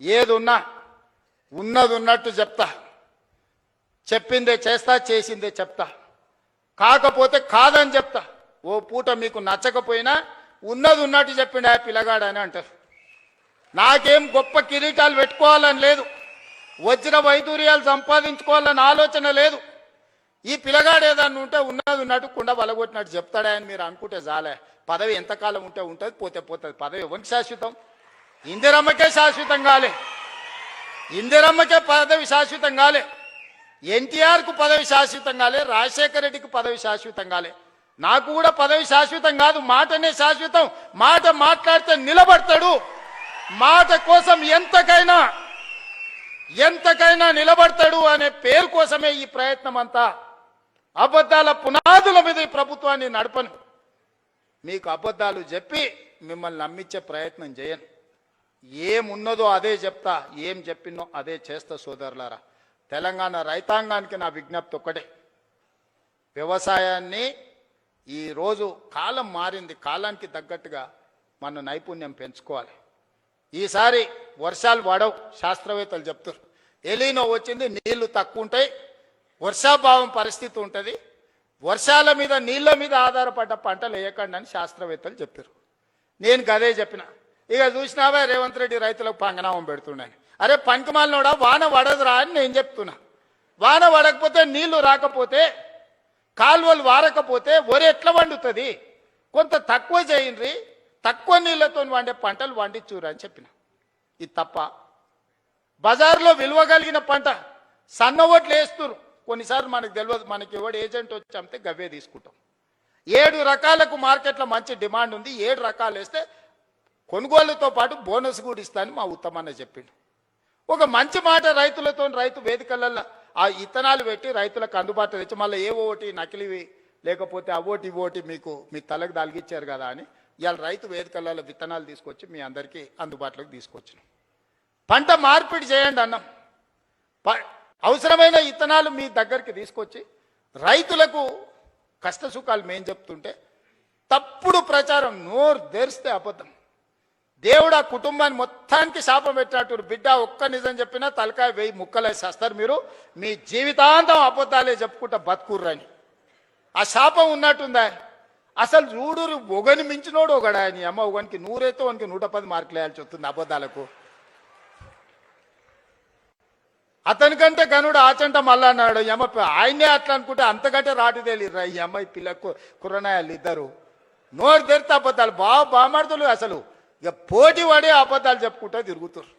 ఏదున్నా ఉన్నది ఉన్నట్టు చెప్తా, చెప్పిందే చేస్తా, చేసిందే చెప్తా, కాకపోతే కాదని చెప్తా. ఓ పూట మీకు నచ్చకపోయినా ఉన్నది ఉన్నట్టు చెప్పిండు ఆ పిల్లగాడని అంటారు. నాకేం గొప్ప కిరీటాలు పెట్టుకోవాలని లేదు, వజ్ర వైదూర్యాలు సంపాదించుకోవాలని ఆలోచన లేదు. ఈ పిల్లగాడు ఏదన్నా ఉంటే ఉన్నది ఉన్నట్టు కుండ బలగొట్టినట్టు చెప్తాడా అని మీరు అనుకుంటే చాలే. పదవి ఎంతకాలం ఉంటే ఉంటుంది, పోతే పోతుంది. పదవి ఎవరికి శాశ్వతం? ఇందిరమ్మకే శాశ్వతం కాలే, ఇందిరమ్మకే పదవి శాశ్వతం కాలే, ఎన్టీఆర్కు పదవి శాశ్వతం కాలే, రాజశేఖర రెడ్డికి పదవి శాశ్వతం కాలే. నాకు కూడా పదవి శాశ్వతం కాదు, మాటనే శాశ్వతం. మాట మాట్లాడితే నిలబడతాడు, మాట కోసం ఎంతకైనా నిలబడతాడు అనే పేరు కోసమే ఈ ప్రయత్నం అంతా. అబద్ధాల పునాదుల మీద ఈ ప్రభుత్వాన్ని నడపను. మీకు అబద్ధాలు చెప్పి మిమ్మల్ని నమ్మించే ప్రయత్నం చేయను. ఏమున్నదో అదే చెప్తా, ఏం చెప్పినో అదే చేస్తా. సోదరులారా, తెలంగాణ రైతాంగానికి నా విజ్ఞప్తి ఒక్కటే, వ్యవసాయాన్ని ఈరోజు కాలం మారింది, కాలానికి తగ్గట్టుగా మన నైపుణ్యం పెంచుకోవాలి. ఈసారి వర్షాలు పడవు, శాస్త్రవేత్తలు చెప్తారు. ఎలీనో వచ్చింది, నీళ్లు తక్కువ ఉంటాయి, వర్షాభావం పరిస్థితి ఉంటుంది, వర్షాల మీద నీళ్ళ మీద ఆధారపడ్డ పంటలు వేయకండి అని శాస్త్రవేత్తలు చెప్పారు. నేను గదే చెప్పిన. ఇక చూసినావా రేవంత్ రెడ్డి రైతులకు పంగనామం పెడుతున్నాను. అరే పంకమాలనోడా, వాన పడదురా అని నేను చెప్తున్నా. వాన పడకపోతే, నీళ్లు రాకపోతే, కాలువలు వారకపోతే వరి ఎట్లా వండుతుంది? కొంత తక్కువ చేయండి, తక్కువ నీళ్లతో వండే పంటలు వండించురా అని చెప్పిన. ఇది తప్ప? బజార్లో విలువ కలిగిన పంట సన్న ఓట్లు వేస్తున్నారు. కొన్నిసార్లు మనకు తెలియదు, మనకి ఎవడు ఏజెంట్ వచ్చి అమ్మితే గవ్వే తీసుకుంటాం. 7 రకాలకు మార్కెట్లో మంచి డిమాండ్ ఉంది, 7 రకాలు వేస్తే కొనుగోలుతో పాటు బోనస్ కూడా ఇస్తానని మా ఉత్తమన్న చెప్పిండు. ఒక మంచి మాట రైతులతో, రైతు వేదికలలో ఆ ఇత్తనాలు పెట్టి రైతులకు అందుబాటులో తెచ్చి, మళ్ళీ ఏవో ఒకటి నకిలివి లేకపోతే అవోటి ఇవోటి మీకు మీ తలకు దాల్గిచ్చారు కదా అని ఇవాళ రైతు వేదికలలో విత్తనాలు తీసుకొచ్చి మీ అందరికీ అందుబాటులోకి తీసుకొచ్చినాం. పంట మార్పిడి చేయండి అన్నాం. అవసరమైన ఇత్తనాలు మీ దగ్గరికి తీసుకొచ్చి రైతులకు కష్ట సుఖాలు మేం చెప్తుంటే తప్పుడు ప్రచారం, నోరు తెరిస్తే అబద్ధం. దేవుడు ఆ కుటుంబాన్ని మొత్తానికి శాపం పెట్టినట్టు, బిడ్డ ఒక్క నిజం చెప్పినా తలకాయ 1000 ముక్కలే చేస్తారు మీరు, మీ జీవితాంతం అబద్ధాలే చెప్పుకుంటా బతుకుర్రని. ఆ శాపం ఉన్నట్టుందా? అసలు చూడు, ఒకని మించినోడు ఒకడా అని అమ్మ, ఒకనికి 100 అయితే ఒకనికి 110 మార్కులు వేయాల్సి వస్తుంది అబద్ధాలకు. అతనికంటే గనుడు ఆచంట మళ్ళా అన్నాడు యమ్మ, ఆయనే అట్లా అనుకుంటే అంతకంటే రాటు తేలిర్రా ఈ అమ్మాయి పిల్లకు కుర్రనాయాలు ఇద్దరు. నోరు తెరితే అబద్ధాలు, బామాడుతులు అసలు ఇక పోటీ పడే అబద్ధాలు చెప్పుకుంటూ తిరుగుతారు.